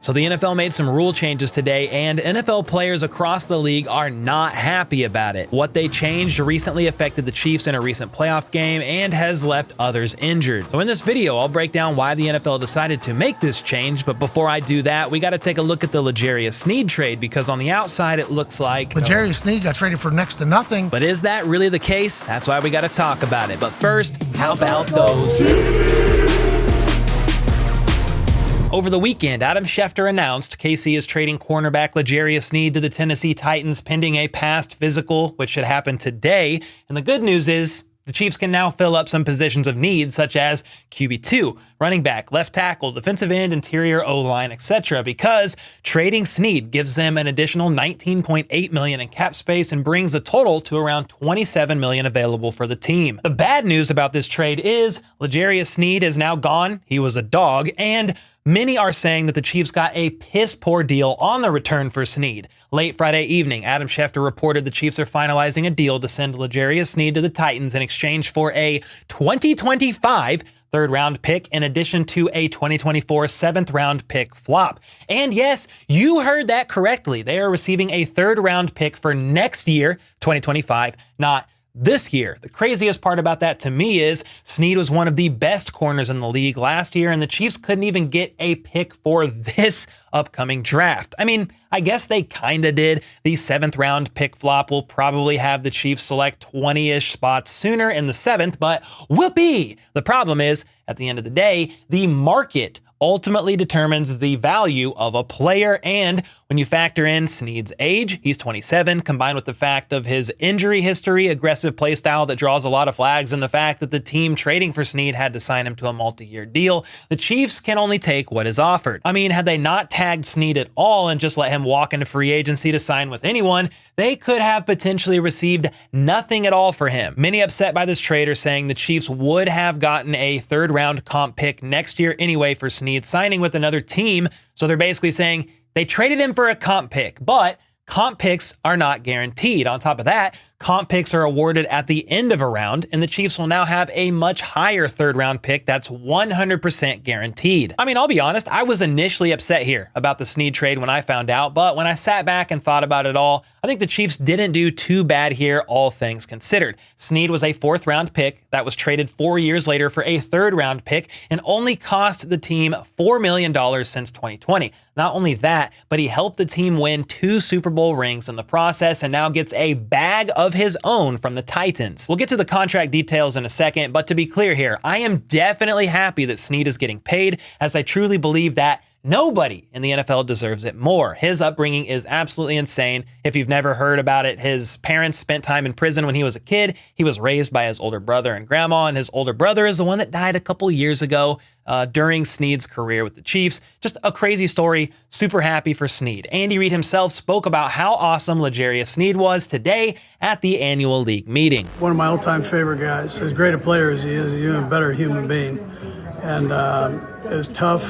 So the NFL made some rule changes today, and NFL players across the league are not happy about it. What they changed recently affected the Chiefs in a recent playoff game and has left others injured. So in this video, I'll break down why the NFL decided to make this change, but before I do that, we got to take a look at the L'Jarius Sneed trade, because on the outside it looks like L'Jarius Sneed got traded for next to nothing. But is that really the case? That's why we got to talk about it. But first, how about those? Over the weekend, Adam Schefter announced KC is trading cornerback L'Jarius Sneed to the Tennessee Titans pending a past physical, which should happen today. And the good news is the Chiefs can now fill up some positions of need, such as QB2, running back, left tackle, defensive end, interior O-line, etc., because trading Sneed gives them an additional $19.8 million in cap space and brings the total to around $27 million available for the team. The bad news about this trade is L'Jarius Sneed is now gone. He was a dog, and many are saying that the Chiefs got a piss-poor deal on the return for Sneed. Late Friday evening, Adam Schefter reported the Chiefs are finalizing a deal to send L'Jarius Sneed to the Titans in exchange for a 2025 third-round pick in addition to a 2024 seventh-round pick flop. And yes, you heard that correctly. They are receiving a third-round pick for next year, 2025, not this year. The craziest part about that to me is Sneed was one of the best corners in the league last year, and the Chiefs couldn't even get a pick for this upcoming draft. I mean, I guess they kind of did. The seventh round pick flop will probably have the Chiefs select 20-ish spots sooner in the seventh, but whoopee! The problem is, at the end of the day, the market ultimately determines the value of a player, and when you factor in Sneed's age, he's 27, combined with the fact of his injury history, aggressive play style that draws a lot of flags, and the fact that the team trading for Sneed had to sign him to a multi-year deal, the Chiefs can only take what is offered. I mean, had they not tagged Sneed at all and just let him walk into free agency to sign with anyone, they could have potentially received nothing at all for him. Many upset by this trade are saying the Chiefs would have gotten a third-round comp pick next year anyway for Sneed signing with another team, so they're basically saying they traded him for a comp pick, but comp picks are not guaranteed. On top of that, comp picks are awarded at the end of a round, and the Chiefs will now have a much higher third-round pick that's 100% guaranteed. I mean, I'll be honest, I was initially upset here about the Sneed trade when I found out, but when I sat back and thought about it all, I think the Chiefs didn't do too bad here, all things considered. Sneed was a fourth-round pick that was traded 4 years later for a third-round pick and only cost the team $4 million since 2020. Not only that, but he helped the team win 2 Super Bowl rings in the process and now gets a bag of his own from the Titans. We'll get to the contract details in a second, but to be clear here, I am definitely happy that Sneed is getting paid, as I truly believe that nobody in the NFL deserves it more. His upbringing is absolutely insane. If you've never heard about it, his parents spent time in prison when he was a kid. He was raised by his older brother and grandma, and his older brother is the one that died a couple years ago during Sneed's career with the Chiefs. Just a crazy story. Super happy for Sneed. Andy Reid himself spoke about how awesome L'Jarius Sneed was today at the annual league meeting. One of my all-time favorite guys. As great a player as he is, he's an even better human being. And as tough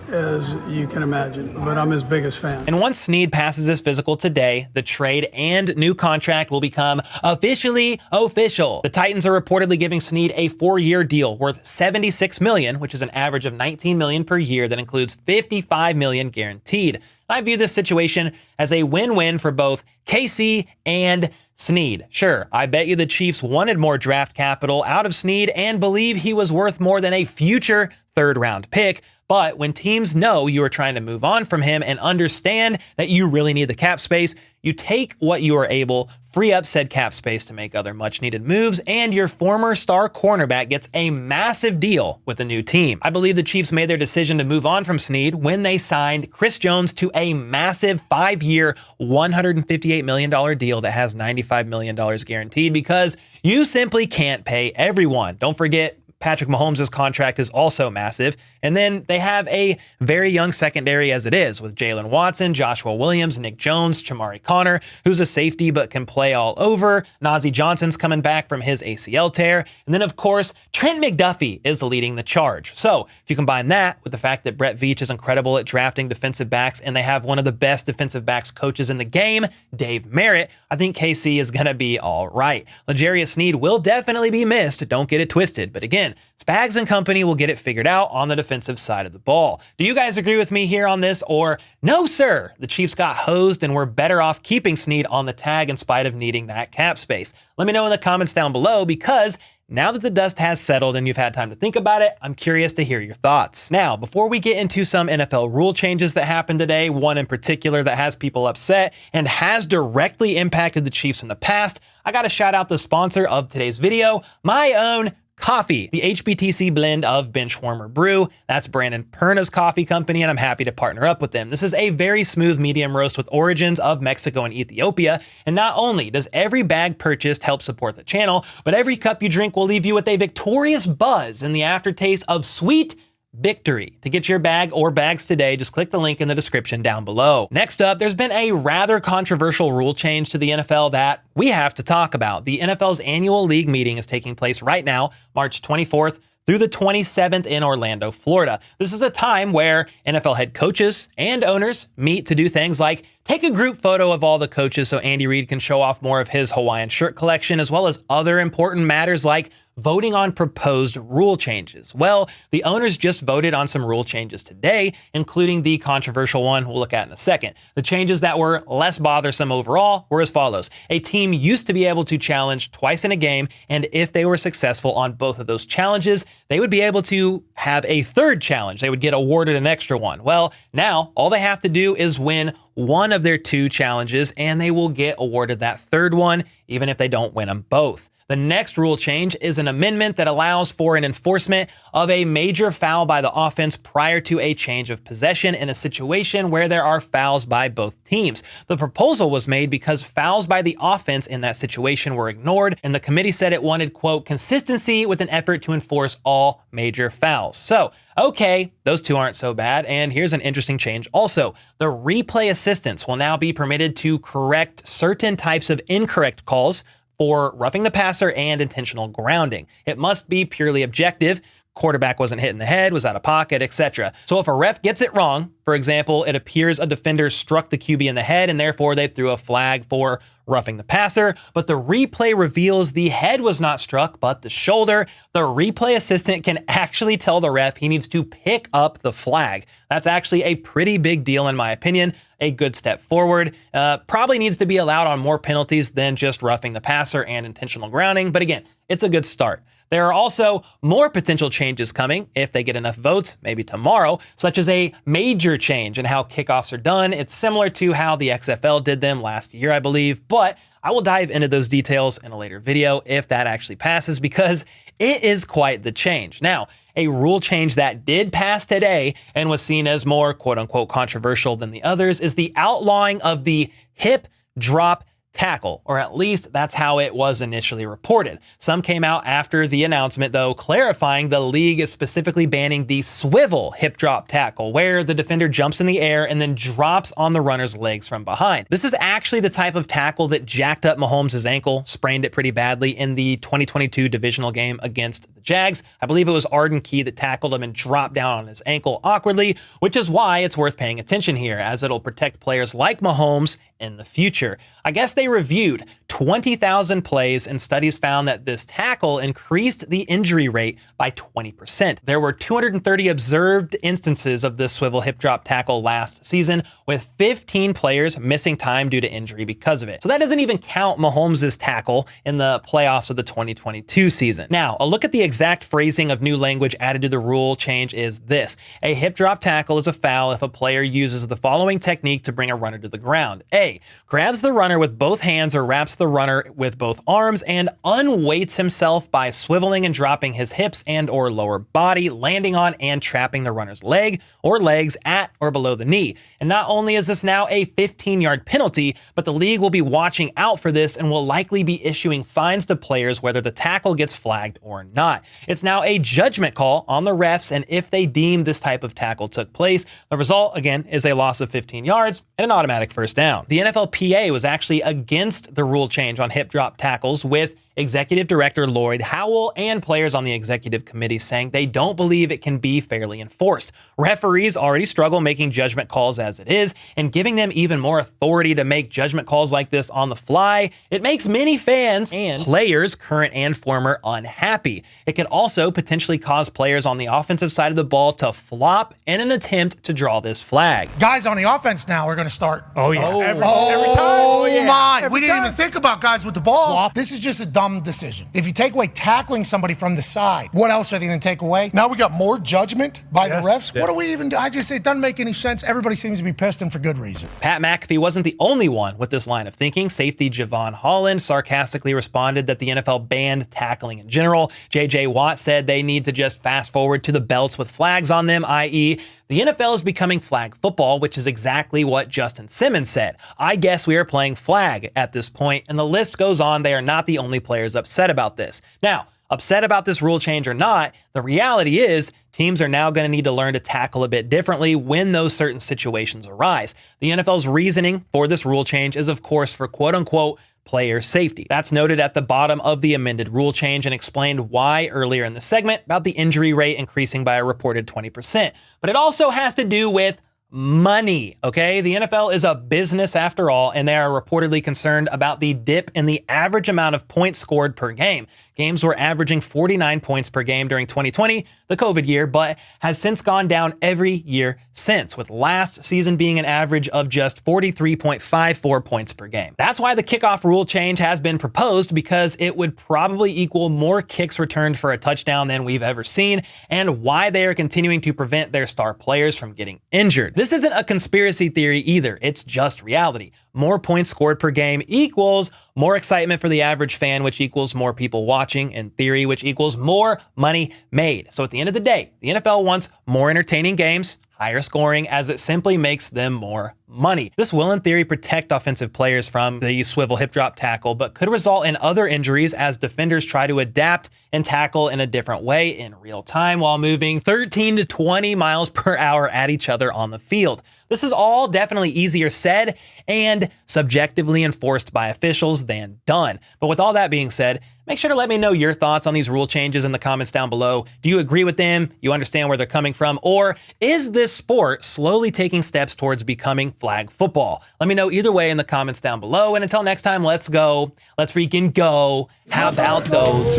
as you can imagine, but I'm his biggest fan. And once Sneed passes his physical today, the trade and new contract will become officially official. The Titans are reportedly giving Sneed a 4-year deal worth $76 million, which is an average of $19 million per year that includes $55 million guaranteed. I view this situation as a win-win for both KC and Sneed. Sure, I bet you the Chiefs wanted more draft capital out of Sneed and believe he was worth more than a future third-round pick. But when teams know you are trying to move on from him and understand that you really need the cap space, you take what you are able, free up said cap space to make other much-needed moves, and your former star cornerback gets a massive deal with a new team. I believe the Chiefs made their decision to move on from Sneed when they signed Chris Jones to a massive 5-year, $158 million deal that has $95 million guaranteed, because you simply can't pay everyone. Don't forget, Patrick Mahomes' contract is also massive. And then they have a very young secondary as it is, with Jalen Watson, Joshua Williams, Nick Jones, Chamari Connor, who's a safety but can play all over. Najee Johnson's coming back from his ACL tear. And then, of course, Trent McDuffie is leading the charge. So if you combine that with the fact that Brett Veach is incredible at drafting defensive backs, and they have one of the best defensive backs coaches in the game, Dave Merritt, I think KC is going to be all right. L'Jarius Sneed will definitely be missed. Don't get it twisted. But again, Spags and company will get it figured out on the defensive side of the ball. Do you guys agree with me here on this, or no, sir, the Chiefs got hosed and we're better off keeping Sneed on the tag in spite of needing that cap space? Let me know in the comments down below, because now that the dust has settled and you've had time to think about it, I'm curious to hear your thoughts. Now, before we get into some NFL rule changes that happened today, one in particular that has people upset and has directly impacted the Chiefs in the past, I gotta shout out the sponsor of today's video, my own coffee, the HBTC blend of Benchwarmer Brew. That's Brandon Perna's coffee company, and I'm happy to partner up with them. This is a very smooth medium roast with origins of Mexico and Ethiopia, and not only does every bag purchased help support the channel, but every cup you drink will leave you with a victorious buzz and the aftertaste of sweet victory. To get your bag or bags today, just click the link in the description down below. Next up, there's been a rather controversial rule change to the NFL that we have to talk about. The NFL's annual league meeting is taking place right now, March 24th through the 27th in Orlando, Florida. This is a time where NFL head coaches and owners meet to do things like take a group photo of all the coaches so Andy Reid can show off more of his Hawaiian shirt collection, as well as other important matters like voting on proposed rule changes. Well, the owners just voted on some rule changes today, including the controversial one we'll look at in a second. The changes that were less bothersome overall were as follows. A team used to be able to challenge twice in a game, and if they were successful on both of those challenges, they would be able to have a third challenge. They would get awarded an extra one. Well, now all they have to do is win one of their two challenges, and they will get awarded that third one, even if they don't win them both. The next rule change is an amendment that allows for an enforcement of a major foul by the offense prior to a change of possession in a situation where there are fouls by both teams. The proposal was made because fouls by the offense in that situation were ignored, and the committee said it wanted, quote, consistency with an effort to enforce all major fouls. So, okay, those two aren't so bad, and here's an interesting change also. The replay assistants will now be permitted to correct certain types of incorrect calls for roughing the passer and intentional grounding. It must be purely objective. Quarterback wasn't hit in the head, was out of pocket, etc. So if a ref gets it wrong, for example, it appears a defender struck the QB in the head and therefore they threw a flag for roughing the passer, but the replay reveals the head was not struck, but the shoulder, the replay assistant can actually tell the ref he needs to pick up the flag. That's actually a pretty big deal in my opinion. A good step forward. Probably needs to be allowed on more penalties than just roughing the passer and intentional grounding, but again, it's a good start. There are also more potential changes coming if they get enough votes, maybe tomorrow, such as a major change in how kickoffs are done. It's similar to how the XFL did them last year, I believe, but I will dive into those details in a later video if that actually passes, because it is quite the change. Now, a rule change that did pass today and was seen as more quote-unquote controversial than the others is the outlawing of the hip drop tackle, or at least that's how it was initially reported. Some came out after the announcement, though, clarifying the league is specifically banning the swivel hip drop tackle, where the defender jumps in the air and then drops on the runner's legs from behind. This is actually the type of tackle that jacked up Mahomes' ankle, sprained it pretty badly in the 2022 divisional game against the Jags. I believe it was Arden Key that tackled him and dropped down on his ankle awkwardly, which is why it's worth paying attention here, as it'll protect players like Mahomes in the future. I guess they reviewed 20,000 plays and studies found that this tackle increased the injury rate by 20%. There were 230 observed instances of this swivel hip drop tackle last season, with 15 players missing time due to injury because of it. So that doesn't even count Mahomes' tackle in the playoffs of the 2022 season. Now, a look at the exact phrasing of new language added to the rule change is this. A hip drop tackle is a foul if a player uses the following technique to bring a runner to the ground. A, grabs the runner with both hands or wraps the runner with both arms and unweights himself by swiveling and dropping his hips and or lower body, landing on and trapping the runner's leg or legs at or below the knee. And not only is this now a 15-yard penalty, but the league will be watching out for this and will likely be issuing fines to players whether the tackle gets flagged or not. It's now a judgment call on the refs, and if they deem this type of tackle took place, the result, again, is a loss of 15 yards and an automatic first down. The NFLPA was actually against the rule change on hip drop tackles, with Executive Director Lloyd Howell and players on the executive committee saying they don't believe it can be fairly enforced. Referees already struggle making judgment calls as it is, and giving them even more authority to make judgment calls like this on the fly, it makes many fans and players, current and former, unhappy. It could also potentially cause players on the offensive side of the ball to flop in an attempt to draw this flag. Guys on the offense now are going to start. Oh, yeah. Every time. Oh, Yeah. my. Every We didn't time. even think about guys with the ball. Flop. This is just a dumb decision. If you take away tackling somebody from the side, what else are they going to take away? Now we got more judgment by the refs. What do we even do? It doesn't make any sense. Everybody seems to be pissed, and for good reason. Pat McAfee wasn't the only one with this line of thinking. Safety Javon Holland sarcastically responded that the NFL banned tackling in general. J.J. Watt said they need to just fast forward to the belts with flags on them, i.e., the NFL is becoming flag football, which is exactly what Justin Simmons said. I guess we are playing flag at this point, and the list goes on. They are not the only players upset about this. Now, upset about this rule change or not, the reality is teams are now going to need to learn to tackle a bit differently when those certain situations arise. The NFL's reasoning for this rule change is, of course, for quote-unquote player safety. That's noted at the bottom of the amended rule change and explained why earlier in the segment about the injury rate increasing by a reported 20%. But it also has to do with money, okay? The NFL is a business after all, and they are reportedly concerned about the dip in the average amount of points scored per game. Games were averaging 49 points per game during 2020, the COVID year, but has since gone down every year since, with last season being an average of just 43.54 points per game. That's why the kickoff rule change has been proposed, because it would probably equal more kicks returned for a touchdown than we've ever seen, and why they are continuing to prevent their star players from getting injured. This isn't a conspiracy theory either, it's just reality. More points scored per game equals more excitement for the average fan, which equals more people watching, in theory, which equals more money made. So at the end of the day, the NFL wants more entertaining games, higher scoring, as it simply makes them more money. This will in theory protect offensive players from the swivel hip drop tackle, but could result in other injuries as defenders try to adapt and tackle in a different way in real time while moving 13 to 20 miles per hour at each other on the field. This is all definitely easier said and subjectively enforced by officials than done. But with all that being said, make sure to let me know your thoughts on these rule changes in the comments down below. Do you agree with them? You understand where they're coming from? Or is this sport slowly taking steps towards becoming flag football? Let me know either way in the comments down below. And until next time, let's go. Let's freaking go. How about those